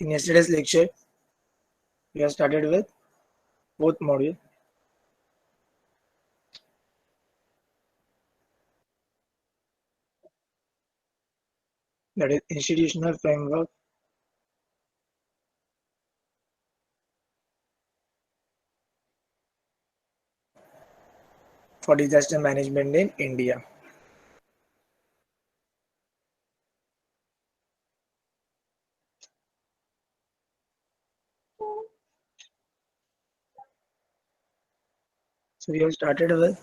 In yesterday's lecture, we have started with fourth module, that is institutional framework for disaster management in India. So we have started with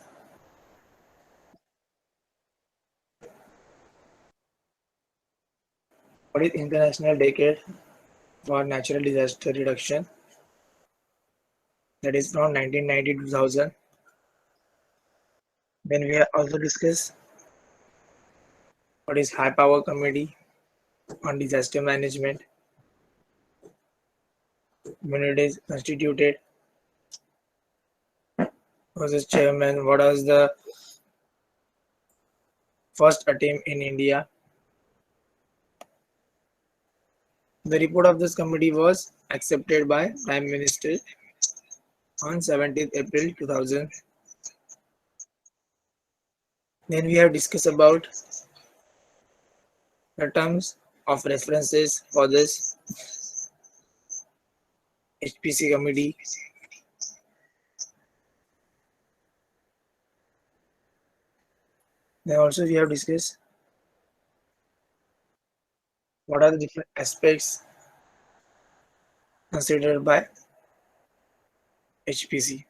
what is International Decade for Natural Disaster Reduction, that is from 1990 to 2000. Then we have also discussed what is High Power Committee on Disaster Management, when it is constituted, was its chairman, what was the first attempt in India. The report of this committee was accepted by Prime Minister on 17th April 2000. Then we have discussed about the terms of references for this HPC committee. Then also we have discussed what are the different aspects considered by HPC.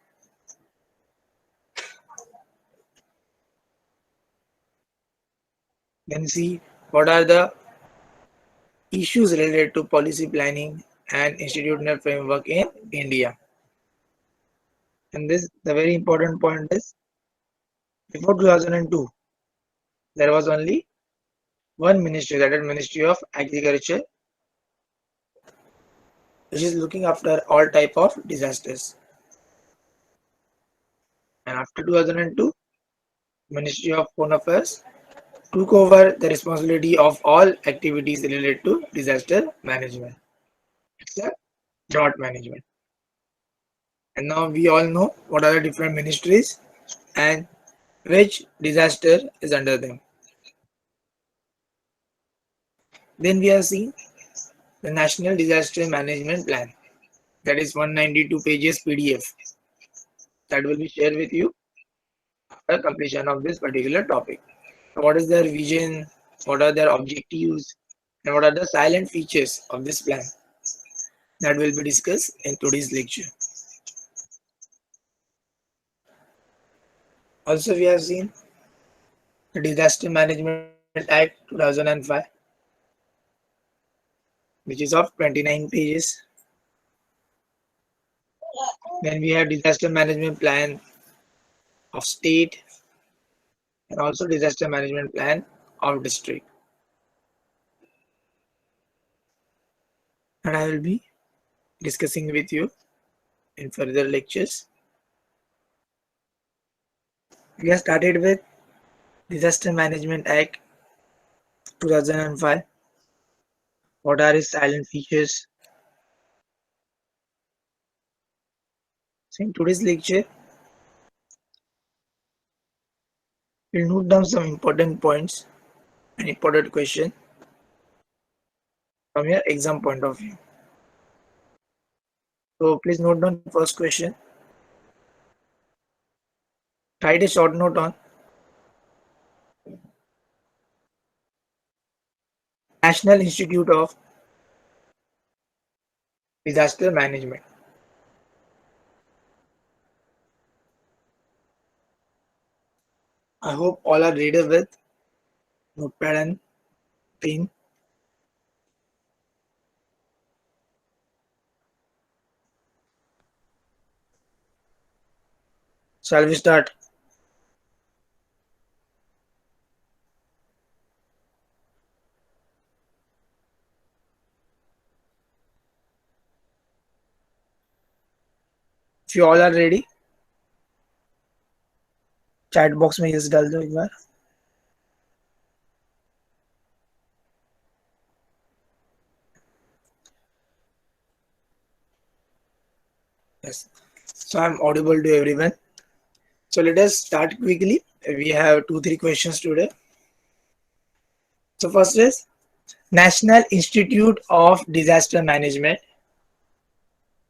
Then see what are the issues related to policy planning and institutional framework in India. And this the very important point is before 2002 there was only one ministry, that is Ministry of Agriculture, which is looking after all type of disasters. And after 2002, Ministry of Foreign Affairs took over the responsibility of all activities related to disaster management, except drought management. And now we all know what are the different ministries and which disaster is under them. Then we have seen the National Disaster Management Plan, that is 192 pages PDF, that will be shared with you after completion of this particular topic. What is their vision, what are their objectives, and what are the silent features of this plan, that will be discussed in today's lecture. Also, we have seen the Disaster Management Act 2005, which is of 29 pages. Then we have Disaster Management Plan of State and also Disaster Management Plan of District. And I will be discussing with you in further lectures. We have started with Disaster Management Act 2005. What are its silent features? So in today's lecture, we'll note down some important points and important question from your exam point of view. So please note down first question. Write a short note on National Institute of Disaster Management. I hope all are ready with notepad and pen. Shall we start? If you all are ready, chat box में yes डाल दो एक बार. Yes. So I'm audible to everyone. So let us start quickly. We have 2-3 questions today. So first is National Institute of Disaster Management,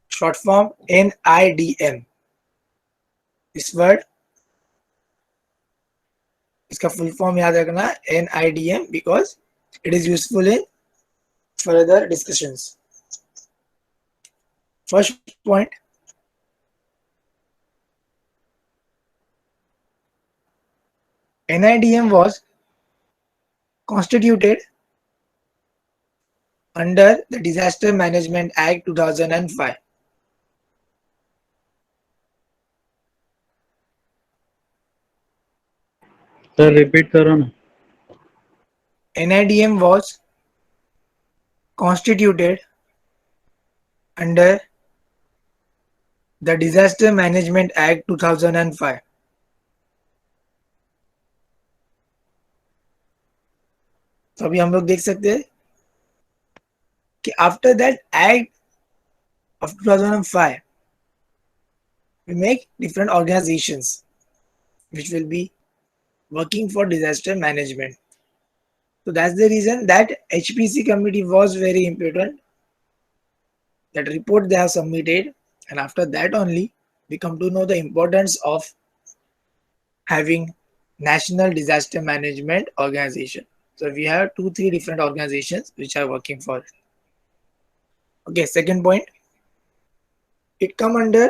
short form NIDM. This word, इसका full form याद रखना NIDM because it is useful in further discussions. First point, NIDM was constituted under the Disaster Management Act 2005. Sir repeat करो ना. NIDM was constituted under the Disaster Management Act 2005. तो अभी हम लोग देख सकते हैं कि after that act of 2005 we make different organizations which will be working for disaster management. So that's the reason that HPC committee was very important. That report they have submitted, and after that only we come to know the importance of having national disaster management organization. So we have 2-3 different organizations which are working for it. Okay, second point, it come under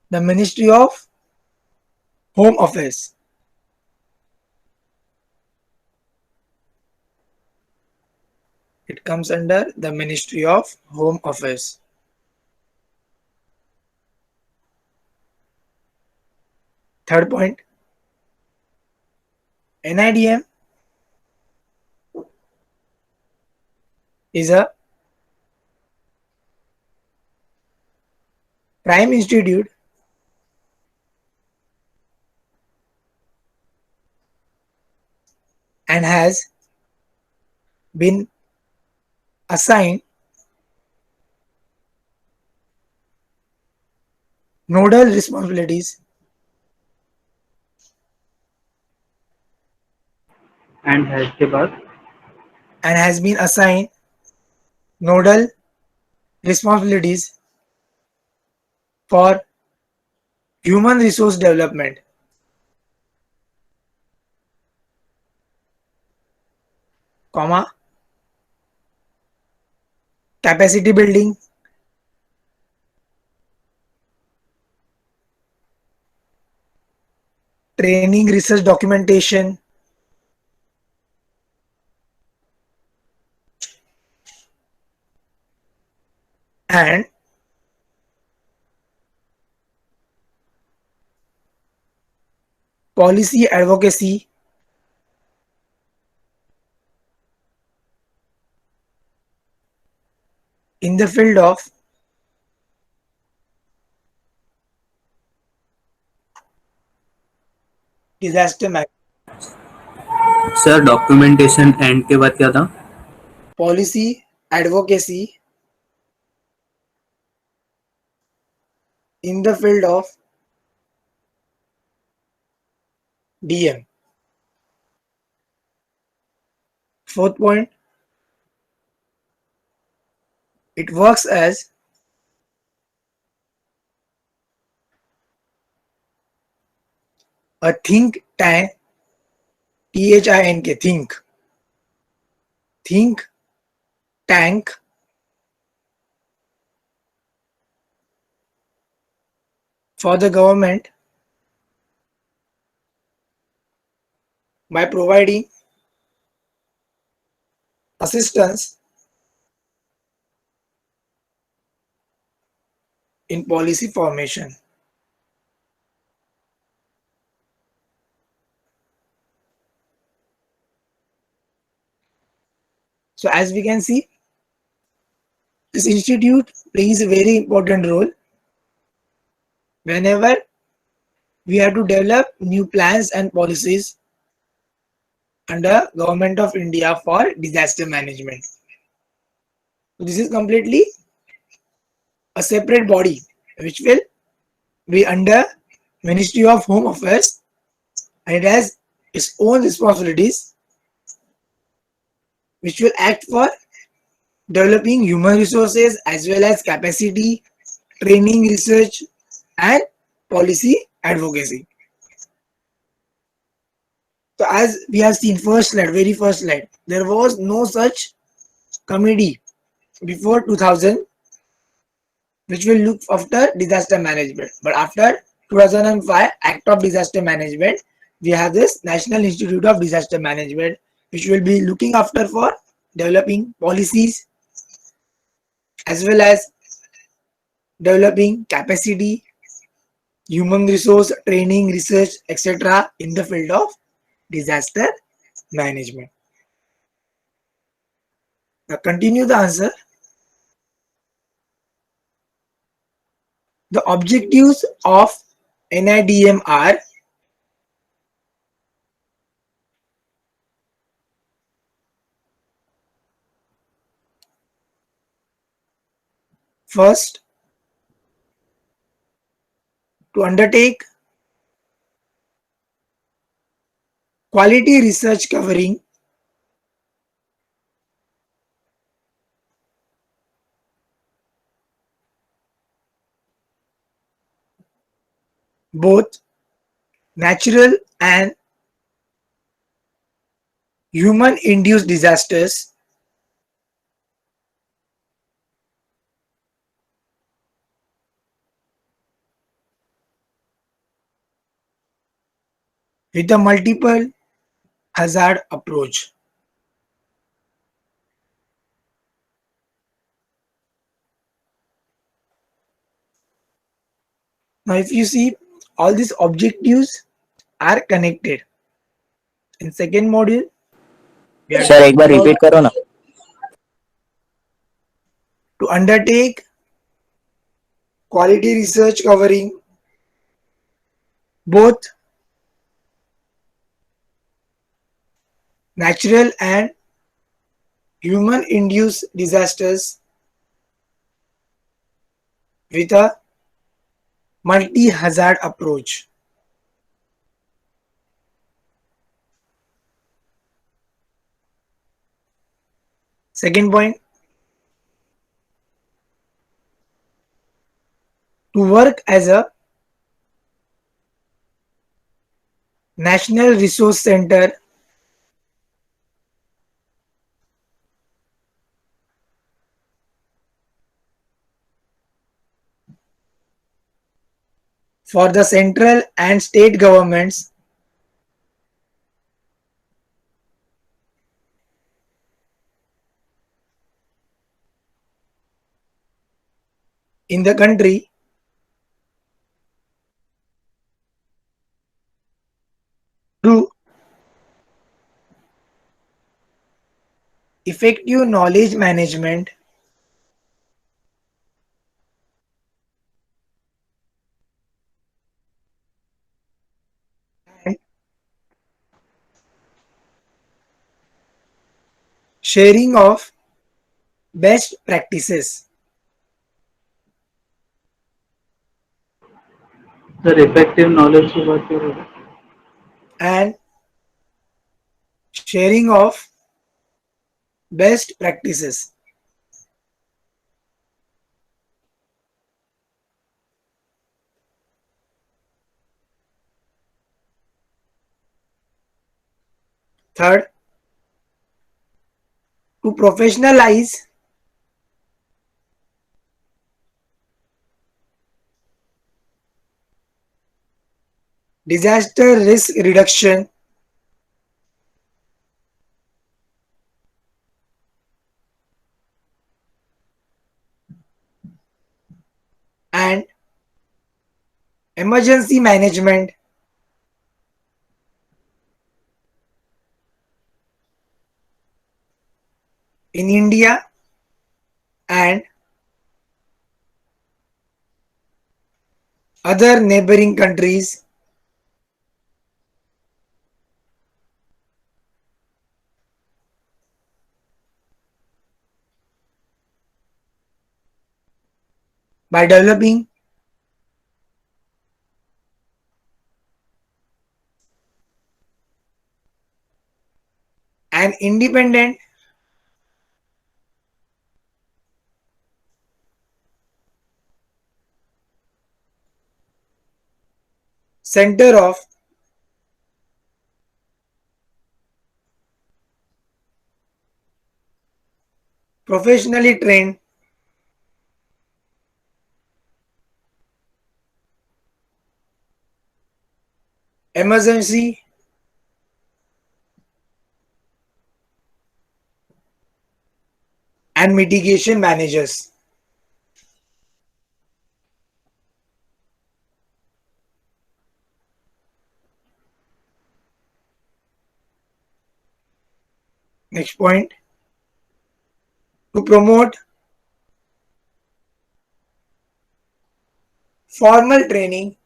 the Ministry of Home Affairs. It comes under the Ministry of Home Affairs. Third point, NIDM is a prime institute and has been assigned nodal responsibilities and has के बाद and has been assigned nodal responsibilities for human resource development, comma, capacity building, training, research documentation, and policy advocacy in the field of disaster management. Sir documentation and के बाद क्या था. Policy advocacy in the field of DM. Fourth point, it works as a think tank, THINK, think tank for the government by providing assistance in policy formation. So as we can see, this institute plays a very important role whenever we have to develop new plans and policies under Government of India for disaster management. So this is completely a separate body which will be under Ministry of Home Affairs, and it has its own responsibilities, which will act for developing human resources as well as capacity, training, research, and policy advocacy. So as we have seen first slide, very first slide, there was no such committee before 2000 which will look after disaster management. But after 2005 Act of Disaster Management, we have this National Institute of Disaster Management, which will be looking after for developing policies as well as developing capacity, human resource, training, research, etc. in the field of disaster management. Now continue the answer. The objectives of NIDM are: first, to undertake quality research covering both natural and human induced disasters with a multiple hazard approach. Now, if you see, all these objectives are connected. In second module, we are sir एक talking bar about repeat करो ना. to undertake quality research covering both natural and human induced disasters with a multi hazard approach. Second point, to work as a national resource center for the central and state governments in the country through effective knowledge management and sharing of best practices. Sir effective knowledge की बात कर रहे हैं. And sharing of best practices. Third, to professionalize disaster risk reduction and emergency management in India and other neighboring countries by developing An independent center of professionally trained emergency and mitigation managers. Next point, to promote formal training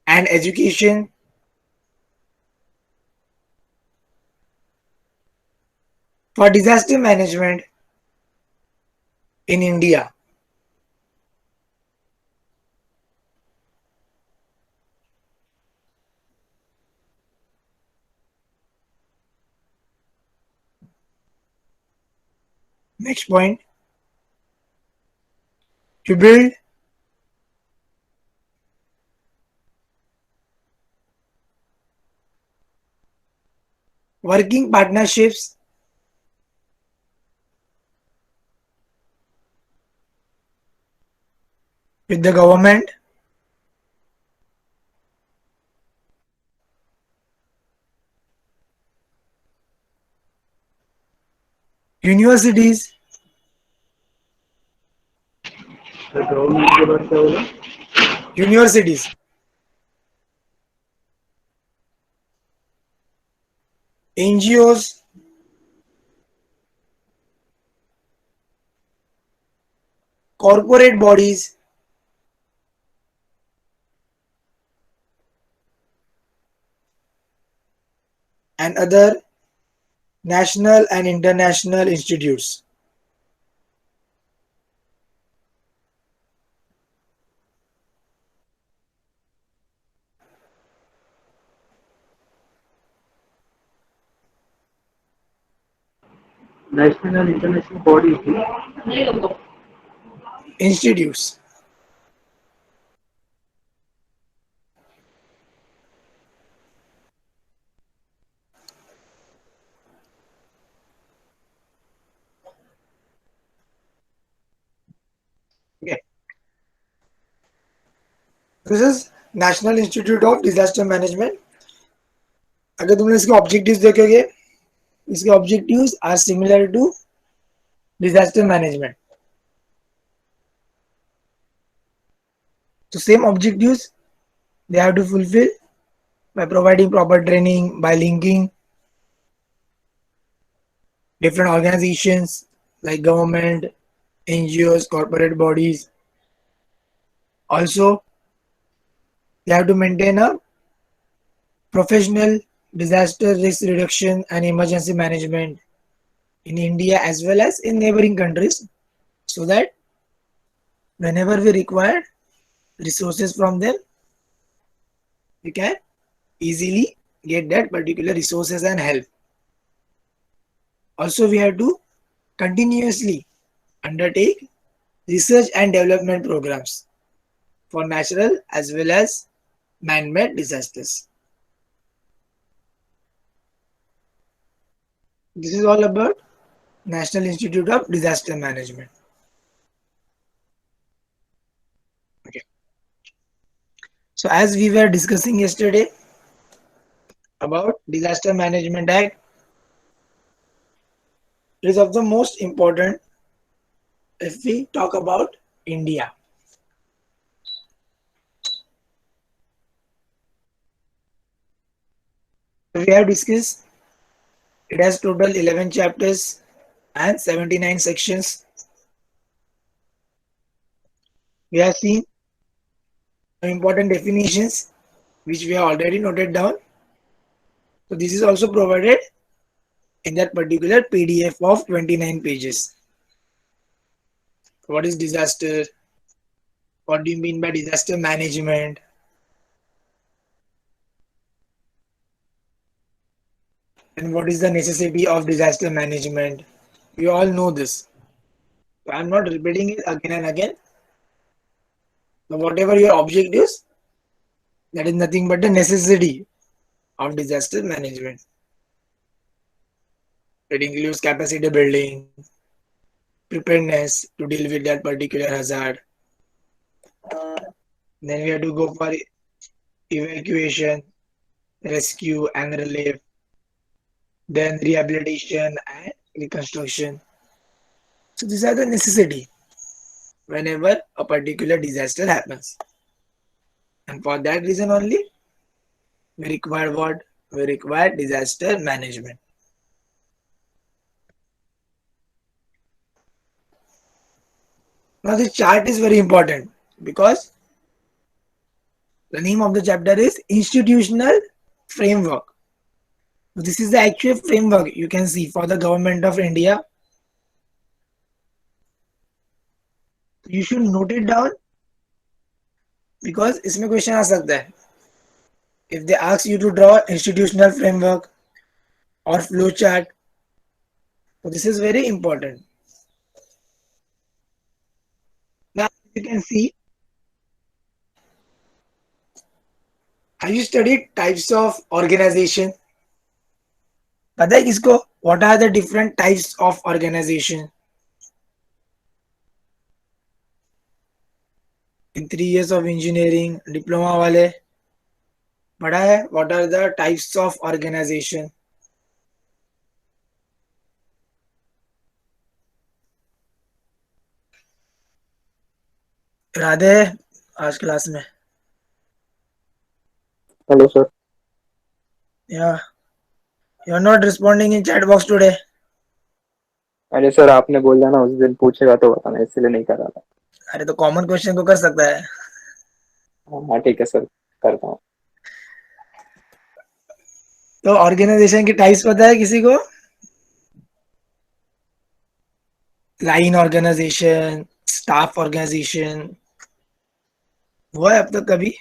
and education for disaster management in India. Next point, to build working partnerships with the government, universities, sir government के बाद क्या बोला? universities, NGOs, corporate bodies, and other national and international institutes. National and international body थी. Institutes. Okay. This is National Institute of Disaster Management. अगर तुमने इसके objectives देखेंगे, इसके objectives are similar to disaster management. So same objectives they have to fulfill by providing proper training, by linking different organizations like government, NGOs, corporate bodies. Also, they have to maintain a professional disaster risk reduction and emergency management in India as well as in neighboring countries, so that whenever we require resources from them, we can easily get that particular resources and help. Also, we have to continuously undertake research and development programs for natural as well as man-made disasters. This is all about National Institute of Disaster Management. Okay. So as we were discussing yesterday about Disaster Management Act, it is of the most important if we talk about India. We have discussed it has total 11 chapters and 79 sections. We have seen some important definitions which we have already noted down. So this is also provided in that particular PDF of 29 pages. What is disaster? What do you mean by disaster management? And what is the necessity of disaster management? You all know this. So I'm not repeating it again and again. So whatever your object is, that is nothing but the necessity of disaster management. It includes capacity building, preparedness to deal with that particular hazard. Then we have to go for evacuation, rescue and relief, then rehabilitation and reconstruction. So these are the necessity whenever a particular disaster happens. And for that reason only, we require what? We require disaster management. Now this chart is very important because the name of the chapter is Institutional Framework. This is the actual framework you can see for the government of India. You should note it down because इसमें question आ सकता है. If they ask you to draw institutional framework or flow chart, so this is very important. Now you can see, have you studied types of organization? पता है किसको? What are the different types of organization? In 3 years of engineering, diploma वाले पढ़ा है? What are the types of organization? Radhe आज class में. Hello, sir. Yeah, you're not responding in chat box today. अरे sir आपने बोला ना उस दिन पूछेगा तो बताना इसलिए नहीं कर रहा था. अरे तो कॉमन क्वेश्चन को कर सकता है. हाँ ठीक है सर करता हूँ. तो ऑर्गेनाइजेशन की टाइप्स पता है किसी को? लाइन ऑर्गेनाइजेशन, स्टाफ ऑर्गेनाइजेशन, हुआ है अब तक कभी?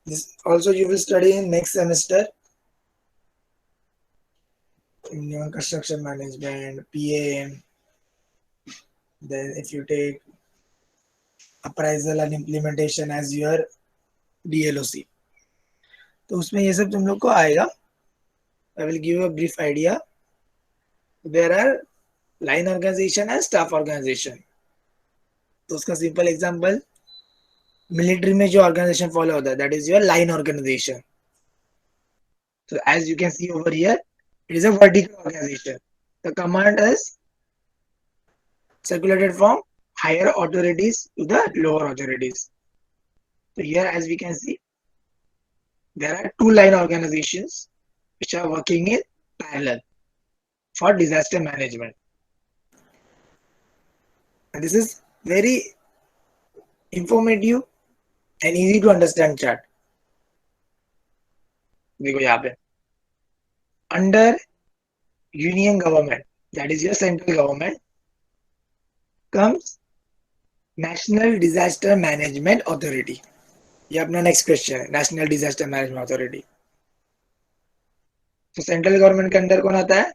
This also you will study in next semester. In construction management, PAM. Then if you take appraisal and implementation as your DLOC, तो उसमें ये सब तुम लोग को आएगा. I will give you a brief idea. There are line organization and staff organization. तो उसका सिंपल एग्जांपल मिलिट्री में जो ऑर्गेनाइजेशन फॉलो होता है, that is your line organisation. So as you can see over here, it is a vertical organization. The command is circulated from higher authorities to the lower authorities. So here, as we can see, there are two line organizations which are working in parallel for disaster management. And this is very informative and easy to understand chart. देखो यहाँ पे under union government, that is your central government, comes National Disaster Management Authority. ये अपना next question है, national disaster management authority. तो central government के अंदर कौन आता है?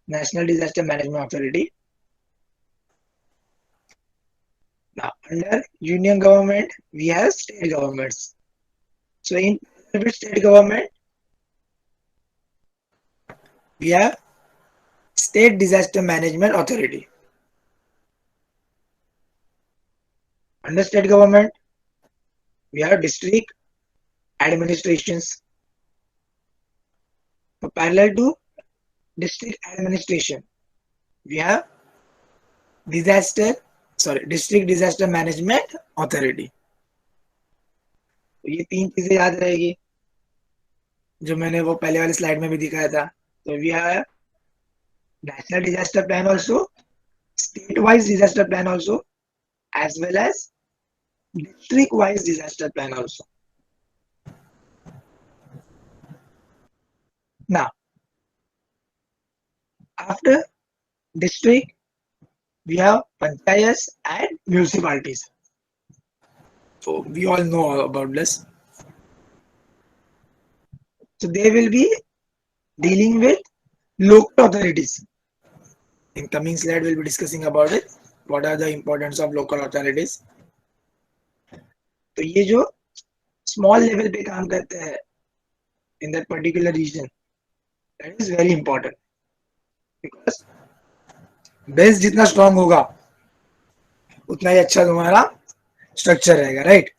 National disaster management authority. Now under union government we have state governments. So in state government we have state disaster management authority. Under state government we have district administrations. So parallel to district administration we have district disaster management authority. तो ये तीन चीजें याद रहेगी जो मैंने वो पहले वाली स्लाइड में भी दिखाया था. तो we have national disaster plan also, state wise disaster plan also, as well as district wise disaster plan also. Now after district we have panchayats and municipalities. So we all know about this. So they will be dealing with local authorities. In coming slide, we'll be discussing about it. What are the importance of local authorities? तो ये जो small level पे काम करते हैं in that particular region, that is very important because base जितना strong होगा उतना ही अच्छा तुम्हारा structure रहेगा, right?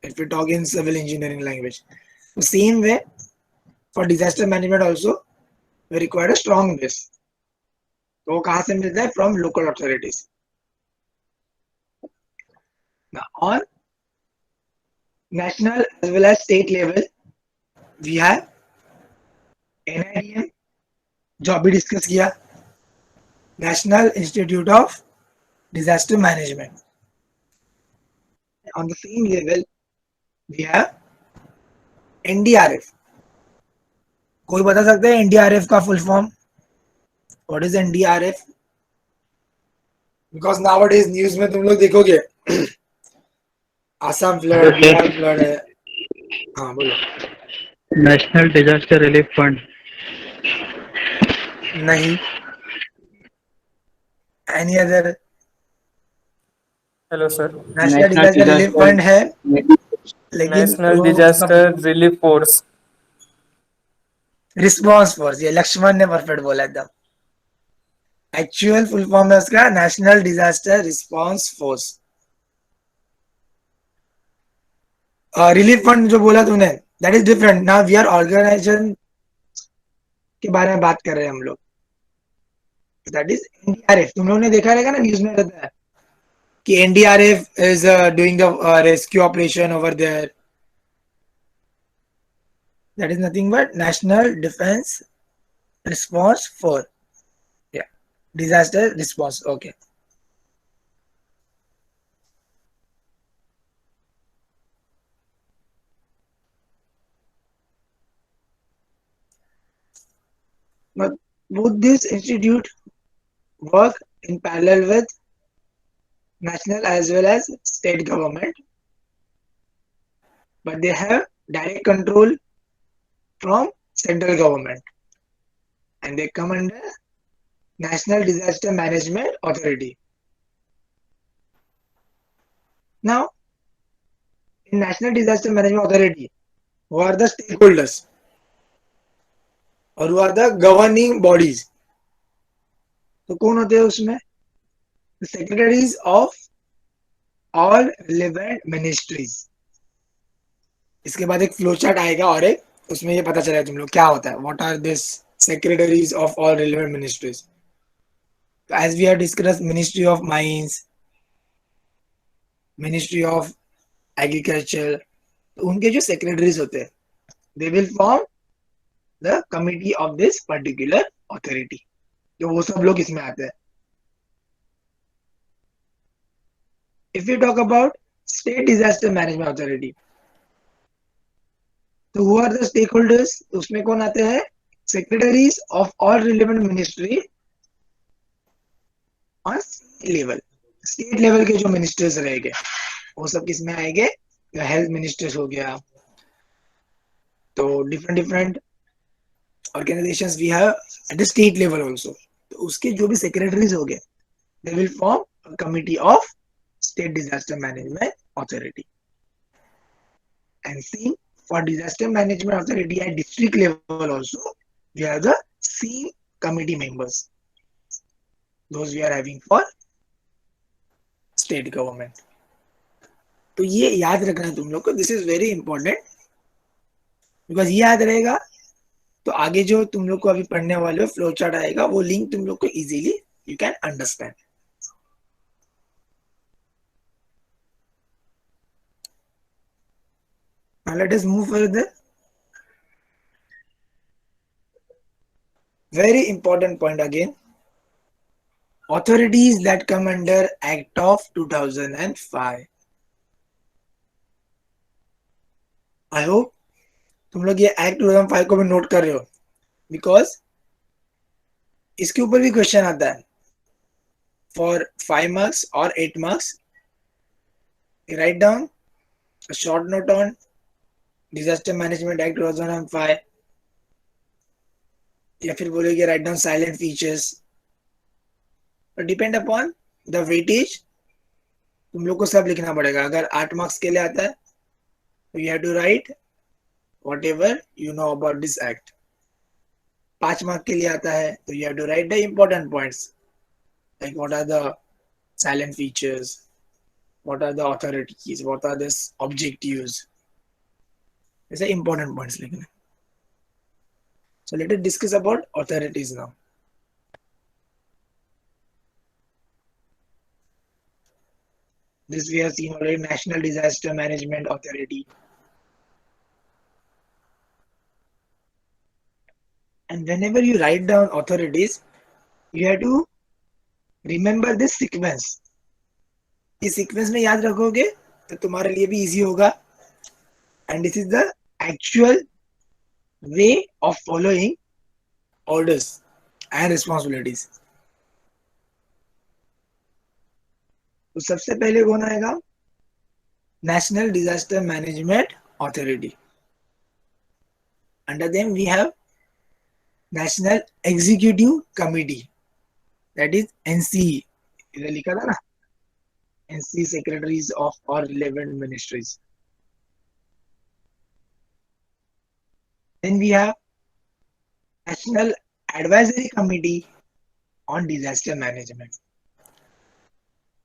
If we talk in civil engineering language, the same way for disaster management also we require a strong base. तो वो कहाँ से मिलता है? From local authorities. Now on national as well as state level, we have NIDM, जो अभी discuss किया, National Institute of Disaster Management. On the same level, we have NDRF. कोई बता सकता है NDRF का full form? What is NDRF? Because nowadays news में तुम लोग देखोगे आसाम फ्लड, बिहार फ्लड है. हाँ बोलो. National disaster relief fund. नहीं. Any other? Hello sir. National disaster relief fund है, लेकिन नेशनल वो disaster relief force. Response force. ये लक्ष्मण ने परफेक्ट बोला एकदम. एक्चुअल फुल फॉर्म है उसका national disaster response force. Relief fund जो बोला तूने, that is different. Now we are organisation के बारे में बात कर रहे हैं हम लोग. That is NDRF. तुम लोगों ने देखा रहेगा ना न्यूज में रहता है कि NDRF is doing the rescue operation over there. That is nothing but national defence response force. या disaster response. Okay. But both these institute work in parallel with national as well as state government, but they have direct control from central government and they come under National Disaster Management Authority. Now, in National Disaster Management Authority, who are the stakeholders और who are the governing bodies? तो कौन होते हैं उसमें? The secretaries of all relevant ministries. इसके बाद एक flow chart आएगा और एक उसमें ये पता चलेगा तुम लोग क्या होता है. What are these secretaries of all relevant ministries? As we have discussed, Ministry of Mines, Ministry of Agriculture, तो उनके जो secretaries होते हैं, they will form the committee of this particular authority. तो वो सब लोग इसमें आते हैं. If we talk about State Disaster Management Authority, तो who are the stakeholders? उसमें कौन आते हैं? Secretaries of all relevant ministry on state level. State level के जो ministers रहेंगे वो सब किस में आएंगे? हेल्थ मिनिस्टर्स हो गया. तो different organizations we have at the state level also. तो उसके जो भी secretaries हो गए, they will form a committee of State Disaster Management Authority. And same for Disaster Management Authority at district level also, we have the same committee members. Those we are having for state government. तो ये याद रखना तुम लोग को. This is very important because ये याद रहेगा तो आगे जो तुम लोग को अभी पढ़ने वाले हो फ्लो चार्ट आएगा वो लिंक तुम लोग को easily you can understand. Now let us move further. Very important point again. Authorities that come under Act of 2005. I hope तुम लोग ये Act 2005 को भी नोट कर रहे हो बिकॉज इसके ऊपर भी क्वेश्चन आता है. for 5 marks or 8 marks, you write down a short note on Disaster Management Act 2005, या फिर बोलोगे write down silent features. But depend upon the weightage, तुम लोग को सब लिखना पड़ेगा. अगर 8 मार्क्स के लिए आता है तो you have to write whatever you know about this act. 5 marks के लिए आता है तो you have to write the important points, like what are the silent features, what are the authorities, what are the objectives. ऐसे important points लिखना. So let us discuss about authorities now. This we have seen already, National Disaster Management Authority. And whenever you write down authorities, you have to remember this sequence. इस sequence में याद रखोगे तो तुम्हारे लिए भी easy होगा. And this is the actual way of following orders and responsibilities. तो सबसे पहले कौन आएगा? National Disaster Management Authority. Under them we have National Executive Committee, that is NCE. इधर लिखा था ना, NCE secretaries of all relevant ministries. Then we have National Advisory Committee on Disaster Management.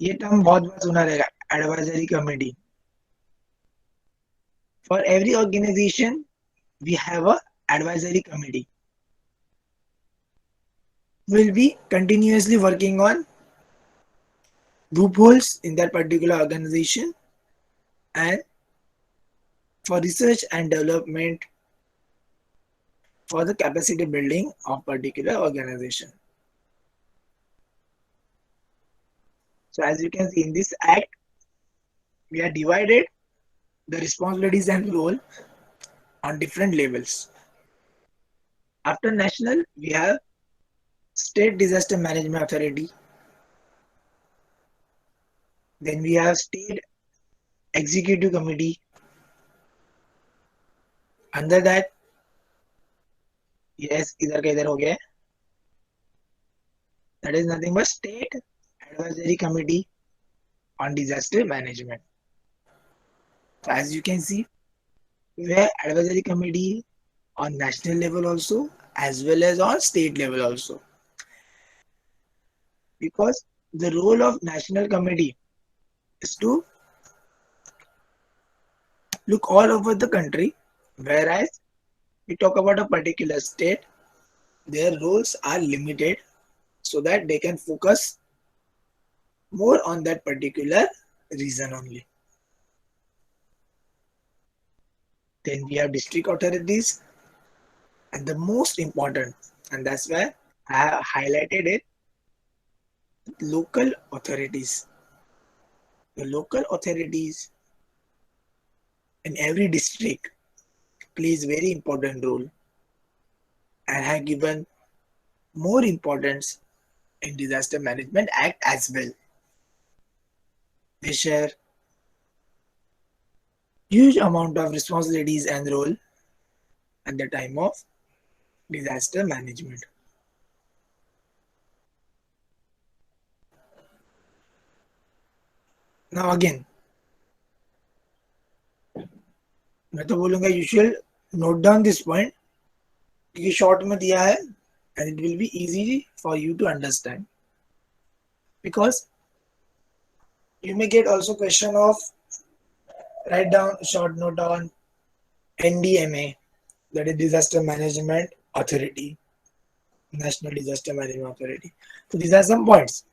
ये टर्म बहुत बार सुना रहेगा, advisory committee. For every organization we have a advisory committee. Will be continuously working on loopholes in that particular organization and for research and development for the capacity building of particular organization. So as you can see in this act, we are divided the responsibilities and role on different levels. After national, we have State Disaster Management Authority. Then we have State Executive Committee. Under that, yes, इधर का इधर हो गया. That is nothing but State Advisory Committee on Disaster Management. So as you can see, we have Advisory Committee on national level also as well as on state level also. Because the role of National Committee is to look all over the country, whereas we talk about a particular state, their roles are limited so that they can focus more on that particular region only. Then we have district authorities, and the most important, and that's why I have highlighted it, local authorities. The local authorities in every district plays very important role and have given more importance in Disaster Management Act as well. They share huge amount of responsibilities and role at the time of disaster management. Now again, मैं तो बोलूँगा you should note down this point क्योंकि short में दिया है and it will be easy for you to understand, because you may get also question of write down short note on NDMA, that is Disaster Management Authority, National Disaster Management Authority. So these are some points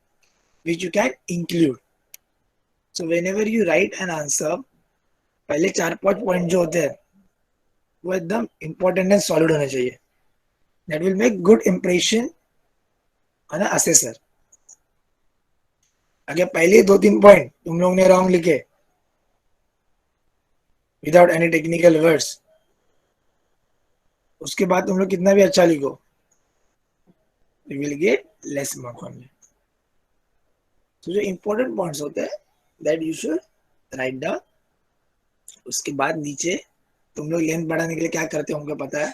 which you can include. So whenever you write an answer, पहले 4-5 point जो होते हैं वो एकदम important and solid होने चाहिए. That will make good impression on an assessor. अगर पहले 2-3 पॉइंट तुम लोग ने रॉन्ग लिखे विदाउट एनी टेक्निकल वर्ड्स, उसके बाद तुम लोग कितना भी अच्छा लिखो, you will get less mark only. तो जो important points होते हैं that you should write down. उसके बाद नीचे तुम लोग लेंथ बढ़ाने के लिए क्या करते हो उनको पता है,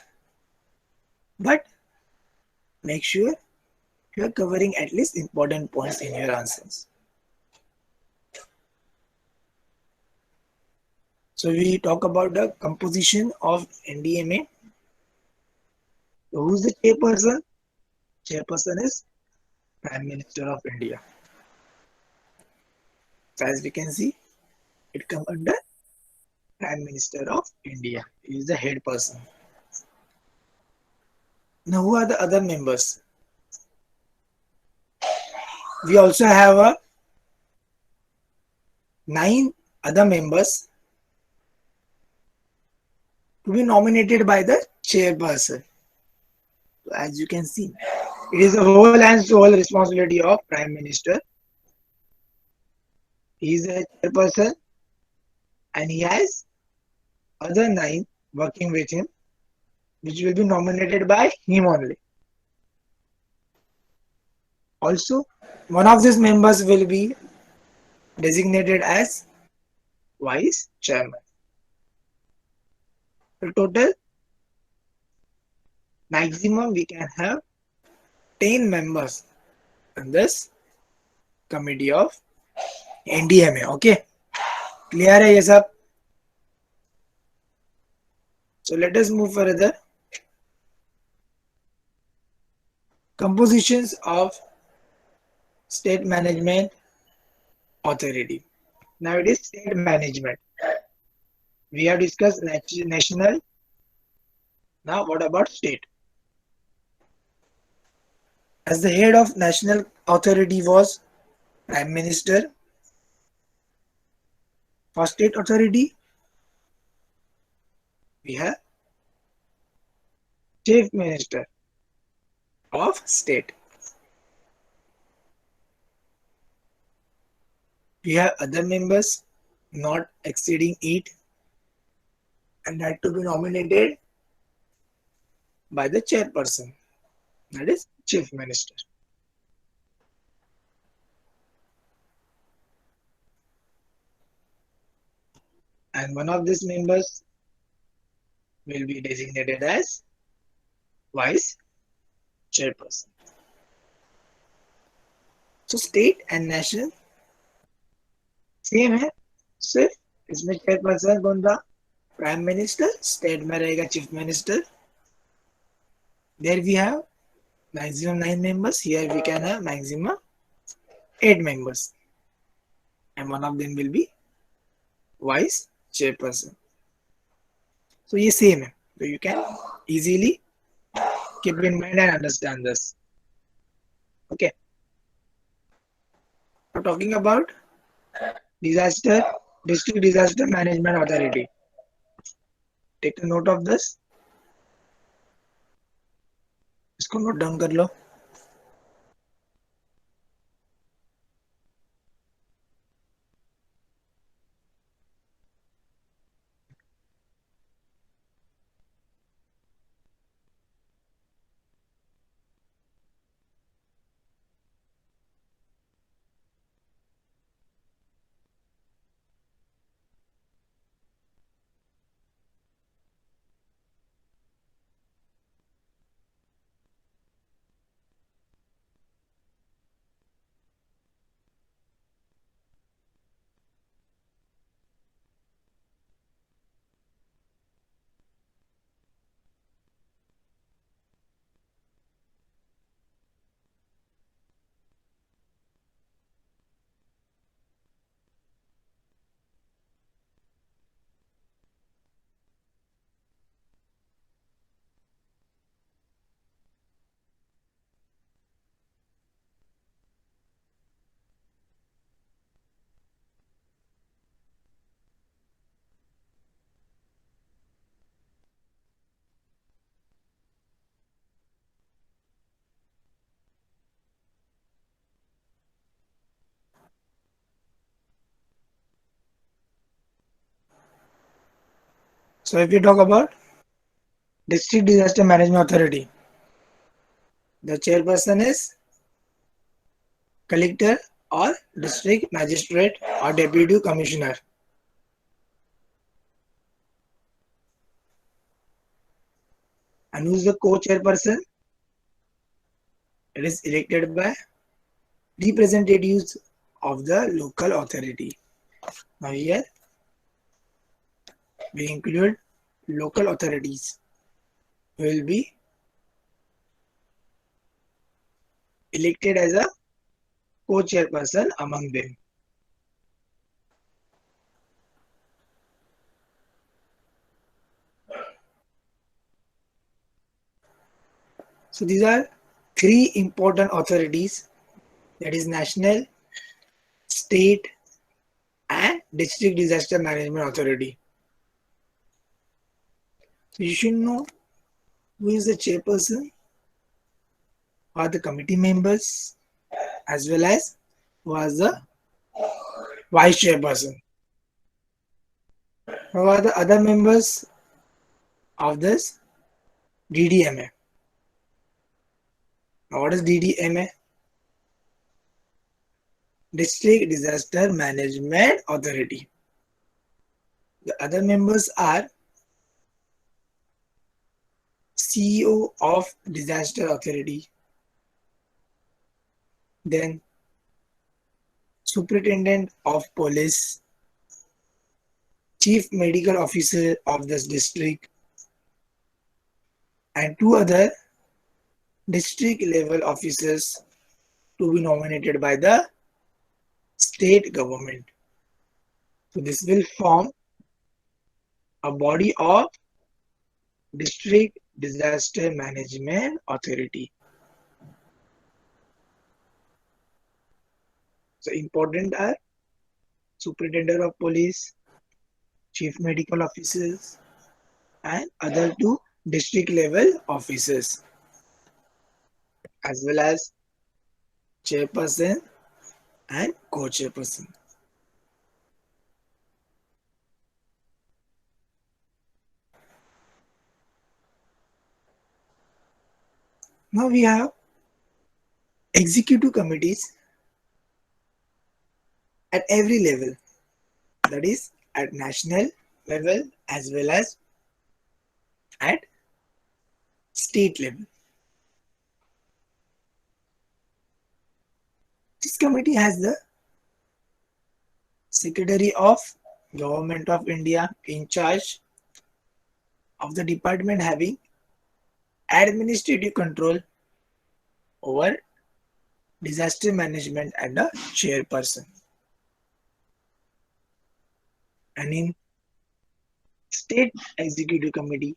but make sure you are covering at least important points in your answers. So we talk about the composition of NDMA. So who's the chairperson? Chairperson is Prime Minister of India. So as we can see, it comes under Prime Minister of India. He is the head person. Now who are the other members? We also have a 9 other members to be nominated by the chairperson. So as you can see, it is the whole and sole responsibility of Prime Minister. He is the chairperson and he has other 9 working with him, which will be nominated by him only. Also, one of these members will be designated as vice chairman. The total maximum we can have 10 members in this committee of NDMA. Okay, clear है ये सब? So let us move further. Compositions of State Management Authority. Now it is state management. We have discussed national. Now what about state? As the head of national authority was Prime Minister. For state authority, we have Chief Minister of State. We have other members not exceeding 8 and that to be nominated by the chairperson, that is Chief Minister. And one of these members will be designated as Vice Chairperson. So state and national same है, सिर्फ इसमें chairperson कौन था? Prime minister. State में रहेगा chief minister. There we have maximum 9 members. Here we can have maximum 8 members and one of them will be vice chairperson. So ये same है, so you can easily keep in mind and understand this. Okay, now talking about district disaster management authority. Take a note of this. इसको note down कर लो. So if you talk about district disaster management authority, the chairperson is collector or district magistrate or deputy commissioner. And who is the co-chairperson? It is elected by representatives of the local authority. Now here we include local authorities who will be elected as a co-chairperson among them. So these are three important authorities, that is national, state and district disaster management authority. So you should know who is the chairperson, who are the committee members, as well as who is the vice chairperson. Who are the other members of this DDMA? Now what is DDMA? District Disaster Management Authority. The other members are CEO of Disaster Authority, then Superintendent of Police, Chief Medical Officer of this district, and two other district level officers to be nominated by the state government. So this will form a body of District Disaster Management Authority. So important are Superintendent of Police, Chief Medical Officers, and other two district level officers, as well as chairperson and co-chairperson. Now we have executive committees at every level, that is at national level as well as at state level. This committee has the Secretary of Government of India in charge of the department having administrative control over disaster management and a chairperson. And in State Executive Committee,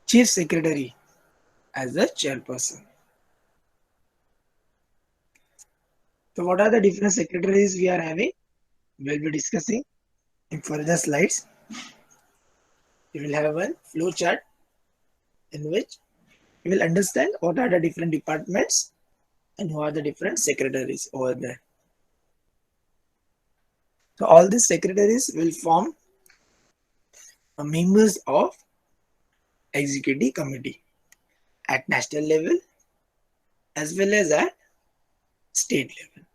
Chief Secretary as the chairperson. So what are the different secretaries we are having? We'll be discussing in further slides. You will have one flow chart in which you will understand what are the different departments and who are the different secretaries over there. So all these secretaries will form members of executive committee at national level as well as at state level.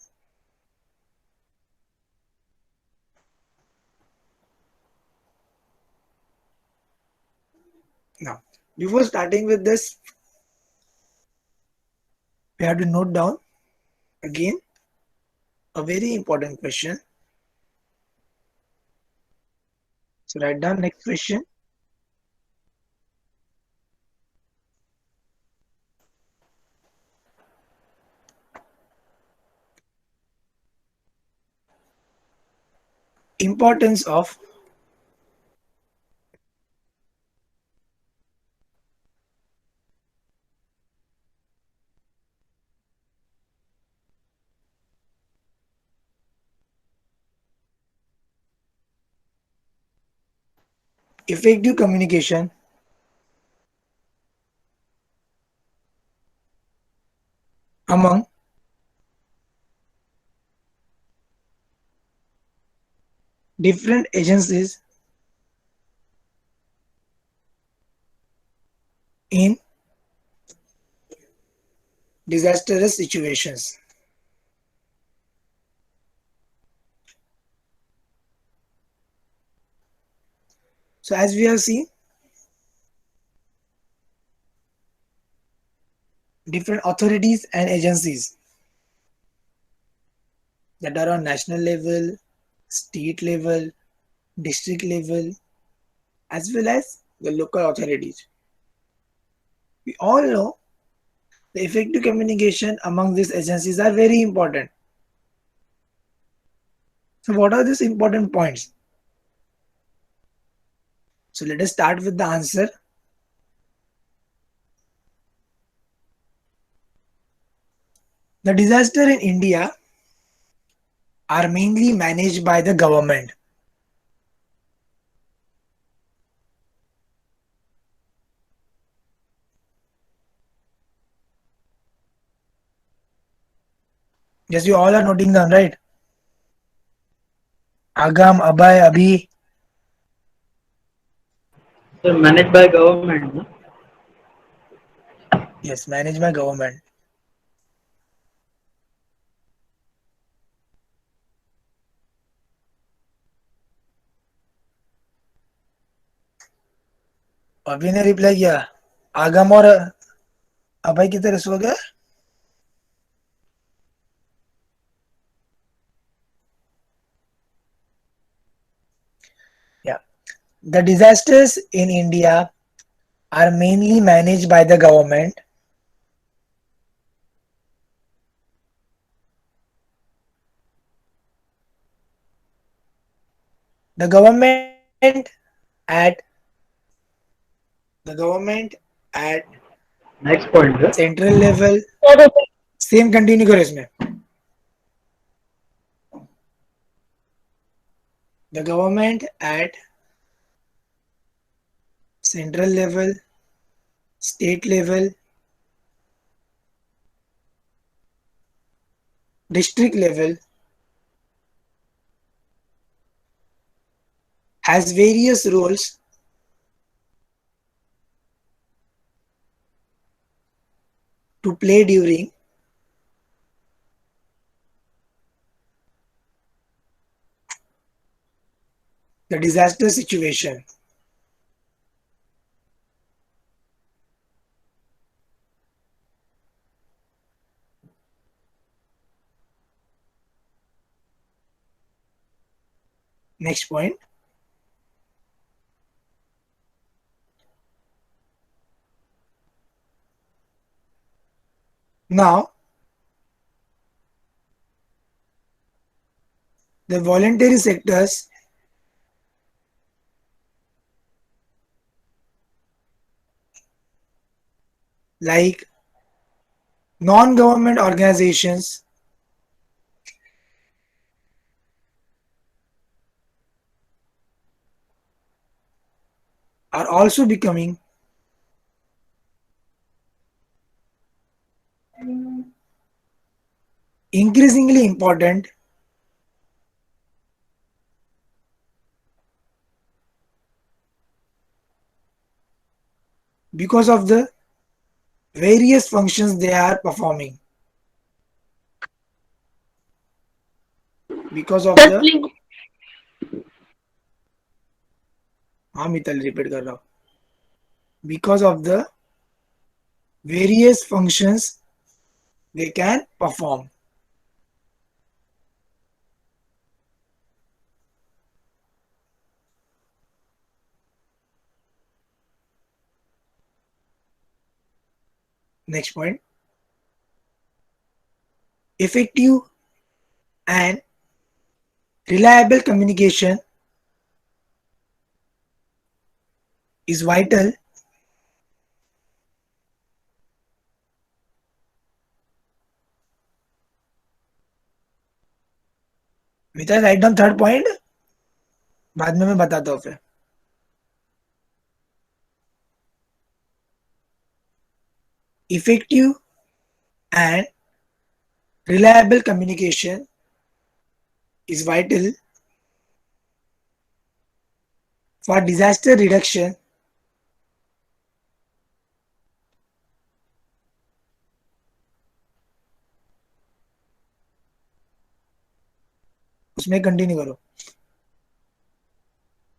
Now, before starting with this, we have to note down again a very important question. So write down next question. Importance of effective communication among different agencies in disastrous situations. So as we have seen, different authorities and agencies that are on national level, state level, district level, as well as the local authorities. We all know the effective communication among these agencies are very important. So what are these important points? So let us start with the answer. The disaster in India are mainly managed by the government. Yes, you all are noting down, right? Agam, Abhay, Abhi. Sir, managed by government, no? Yes, managed by government. अभी ने reply किया आगम और अभय की तरह सो गया. Yeah. The disasters in India are mainly managed by the government. The at government at Next point, sir. central level. Same continue करो इसमें. The government at central level, state level, district level has various roles to play during the disaster situation. Next point. Now, the voluntary sectors like non-government organizations are also becoming increasingly important because of the various functions they are performing. Because of the हाँ Mittal repeat कर रहा हूँ. Because of the various functions they can perform. Next point. Effective and reliable communication is vital which I write down third point. बाद में मैं बताता हूँ फिर. Effective and reliable communication is vital for disaster reduction उसमें continue करो.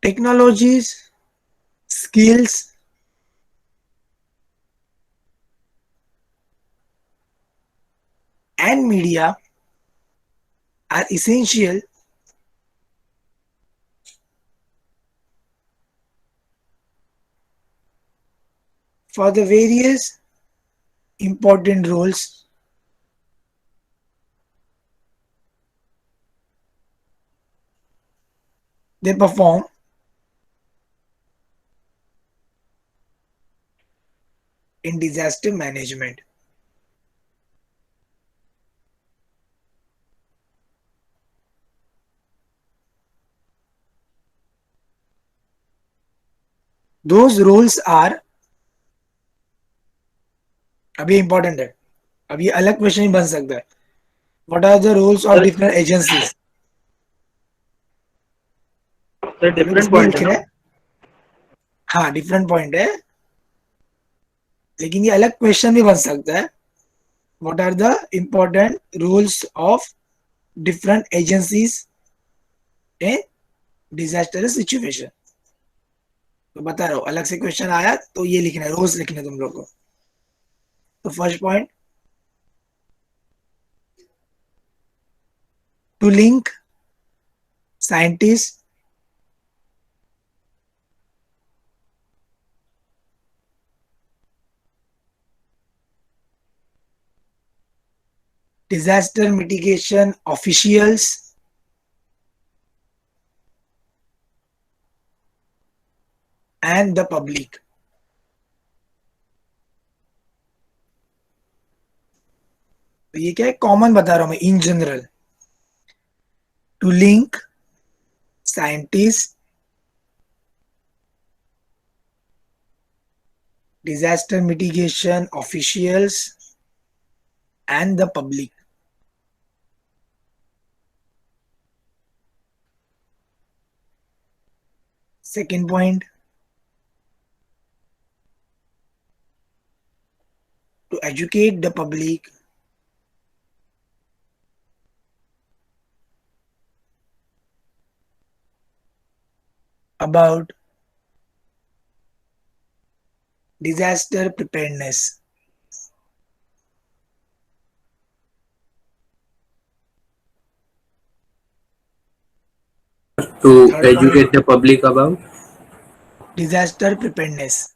Technologies skills, and media are essential for the various important roles they perform in disaster management. Those roles are, अब ये important है, अब ये अलग क्वेश्चन ही बन सकता है. What are the roles of sir different agencies? Sir हम लोग डिफरेंट इसमें पॉइंट है लिख ना. रहे हैं. हाँ, डिफरेंट पॉइंट है, लेकिन ये अलग क्वेश्चन भी बन सकता है. What are the important roles of different agencies in disaster situation? तो बता रहा हूँ, अलग से क्वेश्चन आया तो ये लिखना है, रोज लिखना है तुम लोग को. तो first point, to link scientist, disaster mitigation officials, and the public. तो ये क्या है, कॉमन बता रहा हूं मैं, in general. To link scientist, disaster mitigation officials, and the public. Second point, to educate the public about disaster preparedness. To Third point, educate the public about. disaster preparedness.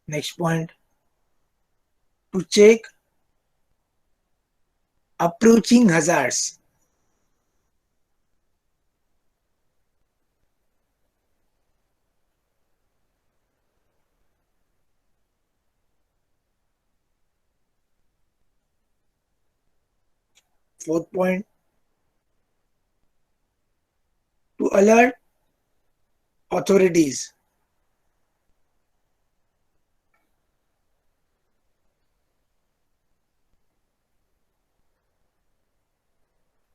Next point, to check approaching hazards. Fourth point, to alert authorities.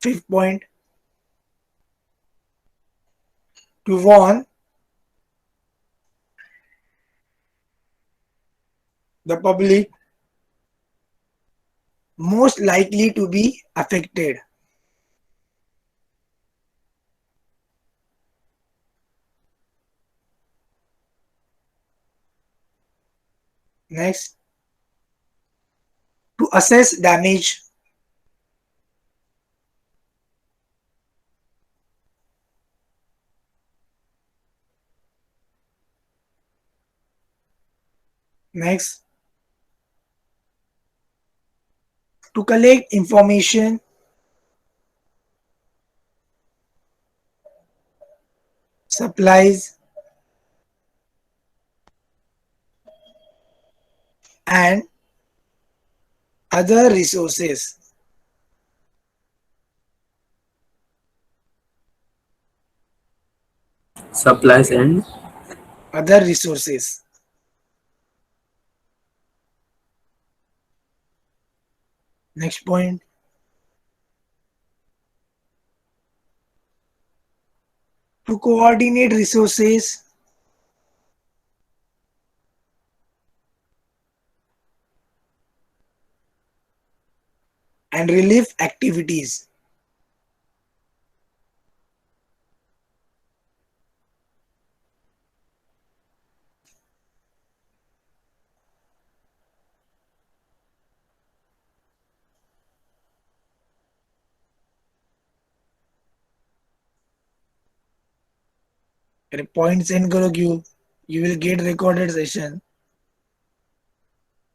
Fifth point, to warn the public most likely to be affected. Next, to assess damage. Next, to collect information, supplies, and other resources. Supplies and. Other resources. Next point, to coordinate resources, and relief activities. अरे point send करो क्यों, you will get recorded session,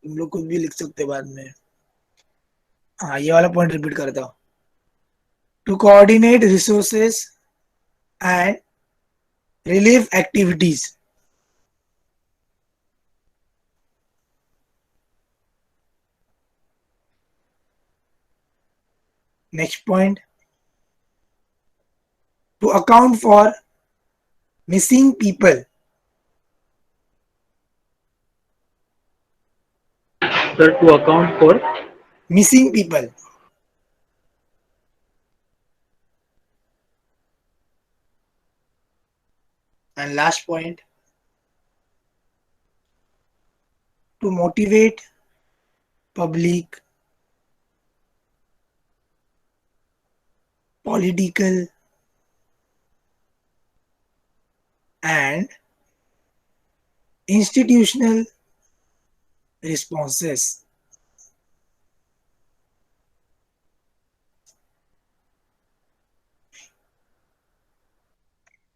तुम लोग खुद भी लिख सकते बाद में। हाँ ये वाला पॉइंट रिपीट करता हूँ, to coordinate resources and relief activities. Next point, to account for missing people. Sir, to account for Missing people. And last point, to motivate public, political, and institutional responses.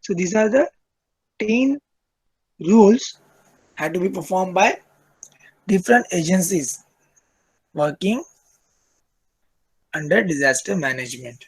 So these are the 10 rules had to be performed by different agencies working under disaster management.